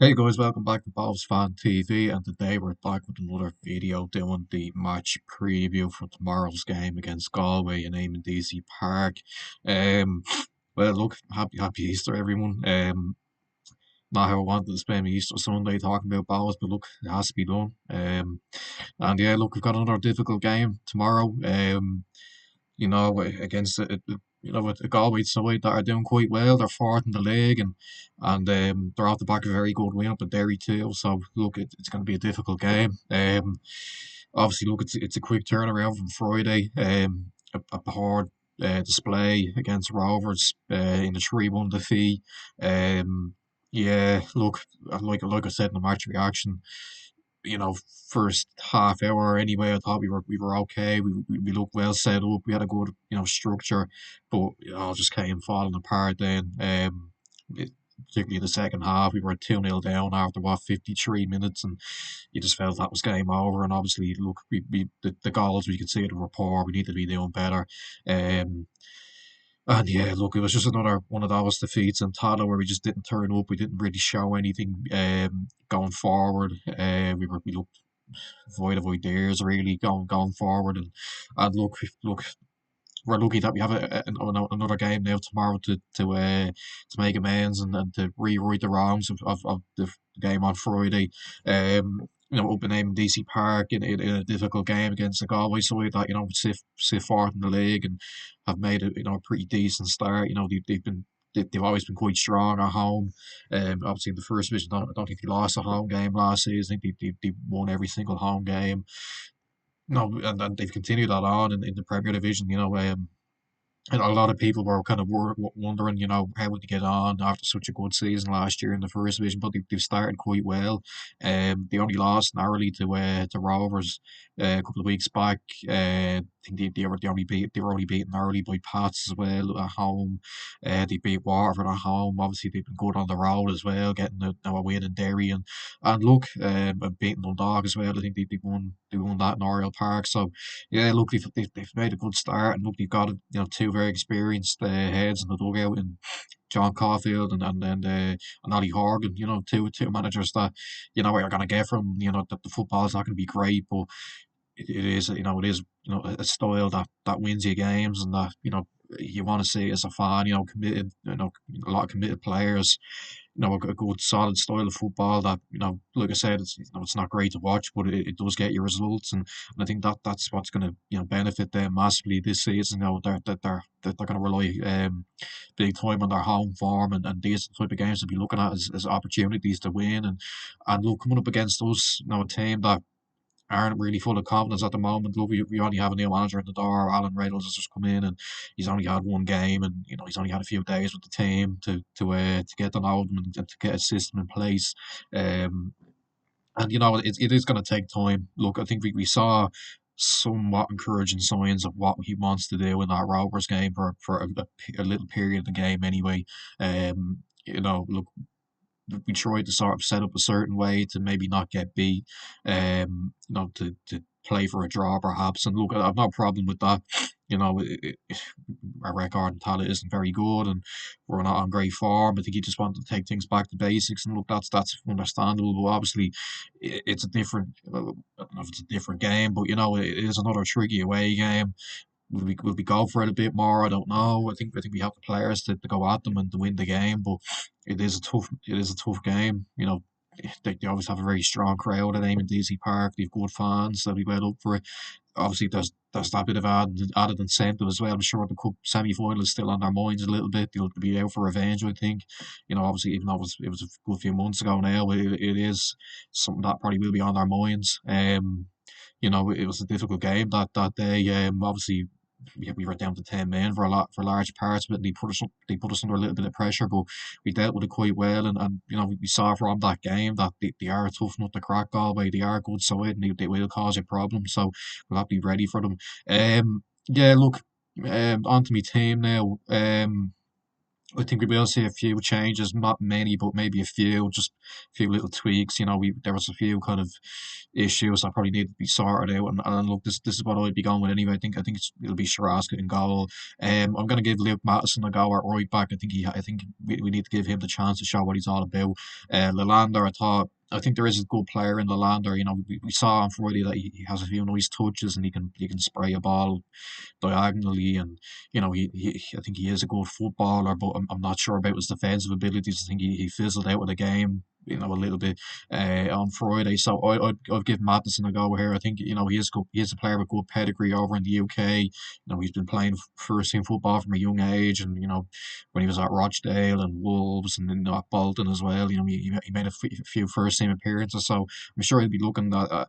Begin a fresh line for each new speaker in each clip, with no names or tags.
Hey guys, welcome back to Bob's Fan TV, and today we're back with another video doing the match preview for tomorrow's game against Galway in DC Park. Um, well, look, happy Easter, everyone. Not how I wanted to spend my Easter Sunday talking about balls, but look, it has to be done. And yeah, look, we've got another difficult game tomorrow. Against with the Galway side that are doing quite well. They're fourth in the league, and they're off the back of a very good win up at Derry too. So look, it's going to be a difficult game. Obviously, look, it's a quick turnaround from Friday. A hard display against Rovers in the 3-1 defeat. Um, yeah, look, like I said in the match reaction, you know, first half hour anyway, I thought we were okay. We looked well set up. We had a good, structure, but it all just came falling apart then. Particularly the second half, we were 2-0 down after 53 minutes, and you just felt that was game over. And obviously, look, the goals, we could see the rapport. We need to be doing better. Um, and yeah, look, it was just another one of those defeats in Tala where we just didn't turn up. We didn't really show anything going forward. We looked void of ideas really going forward. And look, we're lucky that we have another game now tomorrow to make amends and to rewrite the wrongs of the game on Friday. Up in DC Park in a difficult game against the Galway side that sit fourth in the league and have made it a pretty decent start. They've always been quite strong at home. Obviously in the first division, I don't think they lost a home game last season. I think they won every single home game. No, and they've continued that on in the Premier Division. And a lot of people were kind of wondering, how would they get on after such a good season last year in the first division, but they've started quite well. They only lost narrowly to Rovers a couple of weeks back. I think they were only beaten early by Pats as well at home. They beat Waterford at home. Obviously, they've been good on the road as well, getting a win in Derry and look, and beating Dundalk as well. I think they won that in Oriel Park. So yeah, look, they've made a good start, and look, they've got two very experienced heads in the dugout, and John Caulfield and Ollie Horgan. Two managers that what you're gonna get from. That the football's not gonna be great, but it is a style that wins you games, and that you want to see as a fan. Committed. A lot of committed players. A good solid style of football that, like I said, it's not great to watch, but it does get you results, and I think that's what's going to benefit them massively this season. They're going to rely big time on their home form, and these type of games to be looking at as opportunities to win, and look, coming up against us, a team that aren't really full of confidence at the moment. Look, we only have a new manager at the door. Alan Reynolds has just come in, and he's only had one game, and he's only had a few days with the team to get to know them and to get a system in place. Um, and it is going to take time. Look, I think we saw somewhat encouraging signs of what he wants to do in that Rovers game for a little period of the game anyway. Look, we tried to sort of set up a certain way to maybe not get beat, to play for a draw perhaps. And look, I've no problem with that. Our record in Tala isn't very good, and we're not on great form. I think he just wanted to take things back to basics, and look, that's understandable. But obviously, it's a different. Well, I don't know if it's a different game, but it is another tricky away game. Will we go for it a bit more? I don't know. I think we have the players to go at them and to win the game, but it is a tough game. They always have a very strong crowd at DC Park. They've good fans. They'll be well up for it. Obviously, there's that bit of added incentive as well. I'm sure the cup semi final is still on their minds a little bit. They'll be out for revenge, I think. Obviously, even though it was a good few months ago now, it is something that probably will be on their minds. It was a difficult game that day. Obviously, we were down to 10 men for large parts of it. They put us under a little bit of pressure, but we dealt with it quite well. And we saw from that game that they are a tough nut to crack. Galway, they are a good side, and they will cause you problems. So we'll have to be ready for them. Yeah, look, on to my team now. I think we will see a few changes, not many, but maybe a few, just a few little tweaks. We there was a few kind of issues that probably need to be sorted out. And look, this is what I'd be going with anyway. I think it'll be Sharaska in goal. I'm going to give Luke Mattison a go at right back. I think we need to give him the chance to show what he's all about. Lelander, I think there is a good player in Lelander. We saw on Friday that he has a few nice touches and he can spray a ball diagonally, and I think he is a good footballer, but I'm not sure about his defensive abilities. I think he fizzled out of the game, a little bit on Friday. So I'd give Madison a go here. I think he is good, he is a player with good pedigree over in the UK. He's been playing first team football from a young age, and when he was at Rochdale and Wolves and then at Bolton as well. He made a few first team appearances, so I'm sure he'll be looking at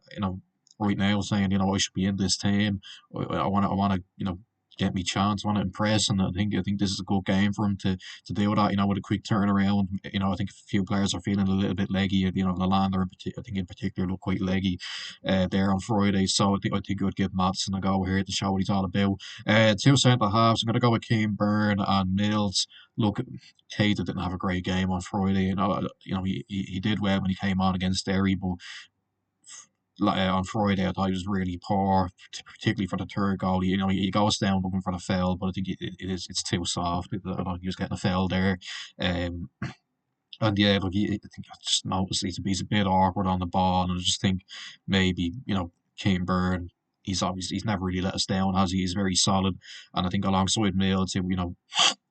right now saying, I should be in this team. I want to, get me chance. I want to impress, and I think this is a good game for him to do that. With a quick turnaround. I think a few players are feeling a little bit leggy. Lallana, I think in particular, looked quite leggy there on Friday. So I think I would give Madison a go here to show what he's all about. Two centre halves. I'm going to go with Keane Byrne and Mills. Look, Keita didn't have a great game on Friday. He did well when he came on against Derry, but on Friday, I thought he was really poor, particularly for the third goal. He goes down looking for the foul, but I think it's too soft. I thought he was getting a foul there. Um, and yeah, look, I think I just noticed he's a bit awkward on the ball, and I just think maybe Kane Byrne. He's never really let us down, has he? He's very solid, and I think alongside Mills,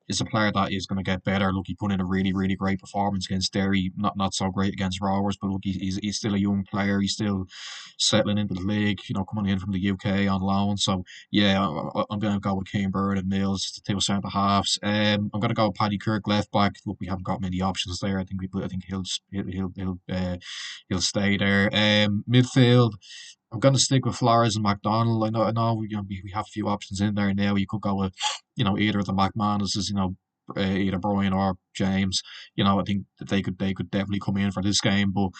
is a player that is going to get better. Look, he put in a really, really great performance against Derry. Not so great against Rovers, but look, he's still a young player. He's still settling into the league. Coming in from the UK on loan. So yeah, I'm going to go with Kane Bird and Mills, the two centre halves. I'm going to go with Paddy Kirk left back. Look, we haven't got many options there. I think he'll stay there. Midfield. I'm going to stick with Flores and McDonald. I know we have a few options in there now. You could go with, either of the McManuses, either Brian or James. I think that they could definitely come in for this game. But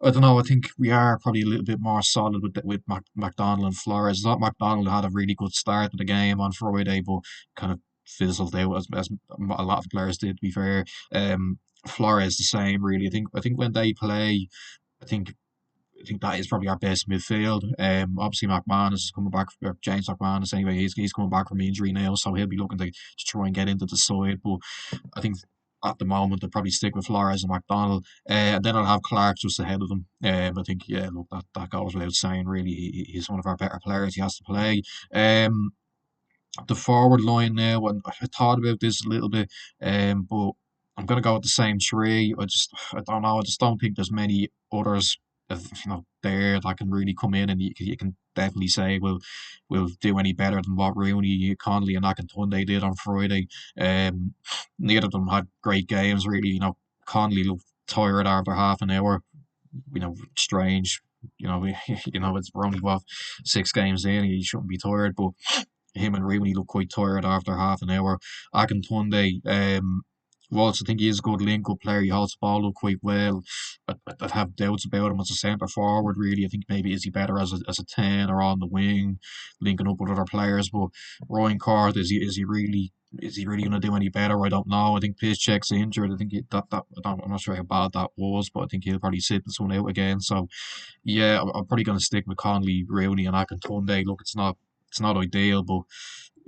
I don't know. I think we are probably a little bit more solid with McDonald and Flores. I thought McDonald had a really good start to the game on Friday, but kind of fizzled out as a lot of players did. To be fair, Flores the same really. I think when they play. I think I think that is probably our best midfield. Obviously McMahon is coming back, or James McMahon anyway. He's coming back from injury now, so he'll be looking to try and get into the side. But I think at the moment they'll probably stick with Flores and McDonald, and then I'll have Clark just ahead of them. I think yeah, look that goes without saying. Really, he's one of our better players. He has to play. The forward line now, and I thought about this a little bit, but I'm gonna go with the same three. I don't know. I just don't think there's many others there that can really come in and you can definitely say will do any better than what Rooney, Connolly, and Akintunde did on Friday. Neither of them had great games really. Connolly looked tired after half an hour. Strange. We're only what 6 games in. He shouldn't be tired, but him and Rooney look quite tired after half an hour. Akintunde, whilst I think he is a good link-up player, he holds the ball up quite well. I'd have doubts about him as a centre forward. Really, I think maybe is he better as a 10 or on the wing, linking up with other players. But Ryan Court, is he really going to do any better? I don't know. I think Piszczek's injured. I think I'm not sure how bad that was, but I think he'll probably sit this one out again. So yeah, I'm probably going to stick with Conley, Rooney, and Akintunde. Look, it's not ideal, but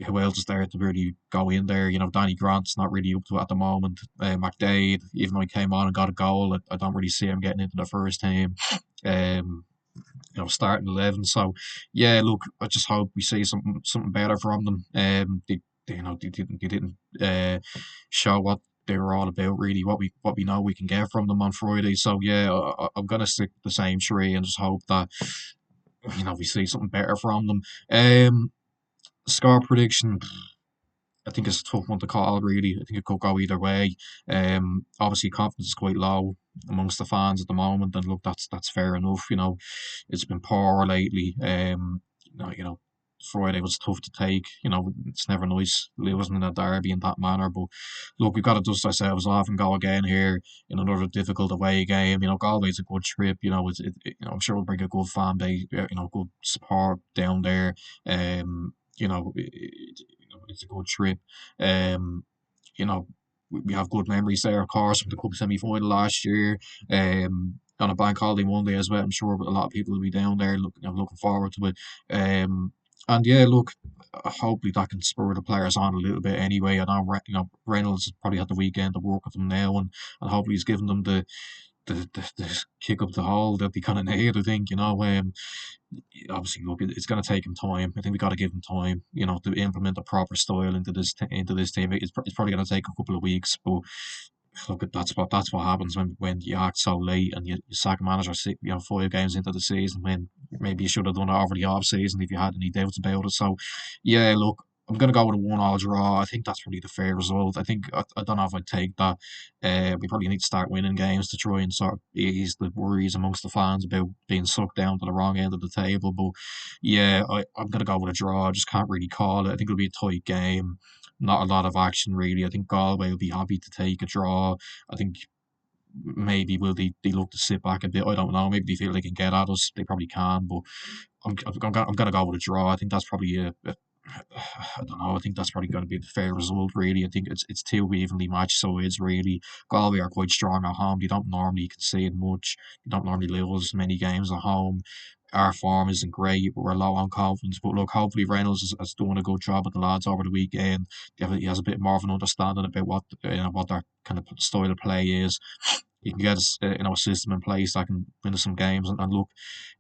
who else is there to really go in there? Danny Grant's not really up to it at the moment. McDade, even though he came on and got a goal, I don't really see him getting into the first team. Um, starting 11. So yeah, look, I just hope we see something better from them. They didn't show what they were all about really, what we know we can get from them on Friday. So yeah, I'm gonna stick with the same three and just hope that we see something better from them. Score prediction. I think it's a tough one to call, really. I think it could go either way. Obviously, confidence is quite low amongst the fans at the moment, and look, that's fair enough. It's been poor lately. Friday was tough to take. It's never nice losing in a derby in that manner. But look, we've got to dust ourselves off and go again here in another difficult away game. Galway's a good trip. I'm sure we'll bring a good fan base. Good support down there. It's a good trip. Um, you know, we have good memories there, of course, from the cup semi final last year. On a bank holiday Monday as well. I'm sure a lot of people will be down there. I'm looking forward to it. And yeah, look, hopefully that can spur the players on a little bit anyway. I know, Reynolds has probably had the weekend to work with them now, and hopefully he's given them the kick up the hole that they kind of need. I think, obviously, look, it's going to take him time. I think we got to give him time, to implement a proper style into this team. It's probably going to take a couple of weeks, but look, that's what happens when you act so late and you sack a manager 5 games into the season, when maybe you should have done it over the off season if you had any doubts about it. So yeah, look, I'm gonna go with a 1-1 draw. I think that's probably the fair result. I don't know if I'd take that. We probably need to start winning games to try and sort of ease the worries amongst the fans about being sucked down to the wrong end of the table. But yeah, I'm gonna go with a draw. I just can't really call it. I think it'll be a tight game, not a lot of action really. I think Galway will be happy to take a draw. I think maybe will they look to sit back a bit. I don't know. Maybe they feel they can get at us. They probably can, but I'm gonna go with a draw. I think that's probably I don't know. I think that's probably going to be the fair result. Really, I think it's two evenly matched sides. Really, Galway are quite strong at home. They don't normally concede much. They don't normally lose many games at home. Our form isn't great. We're low on confidence, but look, hopefully Reynolds has done a good job with the lads over the weekend. He has a bit more of an understanding about what their kind of style of play is. He can get us, a system in place that can win us some games. And look,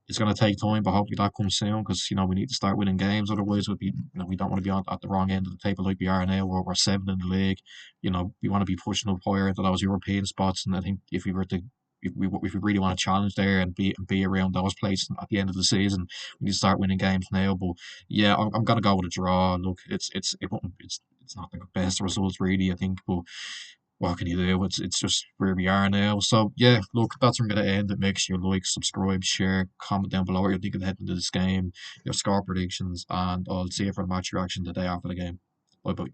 it's going to take time, but hopefully that comes soon, because we need to start winning games. Otherwise, we don't want to be at the wrong end of the table like we are now, where we're seventh in the league. We want to be pushing up higher into those European spots. And I think if we really want to challenge there and be around those places at the end of the season, we need to start winning games now. But yeah, I'm gonna go with a draw. Look, it's not the best results really, I think, but what can you do? It's just where we are now. So yeah, look, that's where I'm gonna end it. Make sure you like, subscribe, share, comment down below what you're thinking heading into this game, your score predictions, and I'll see you for the match reaction the day after the game. Bye bye.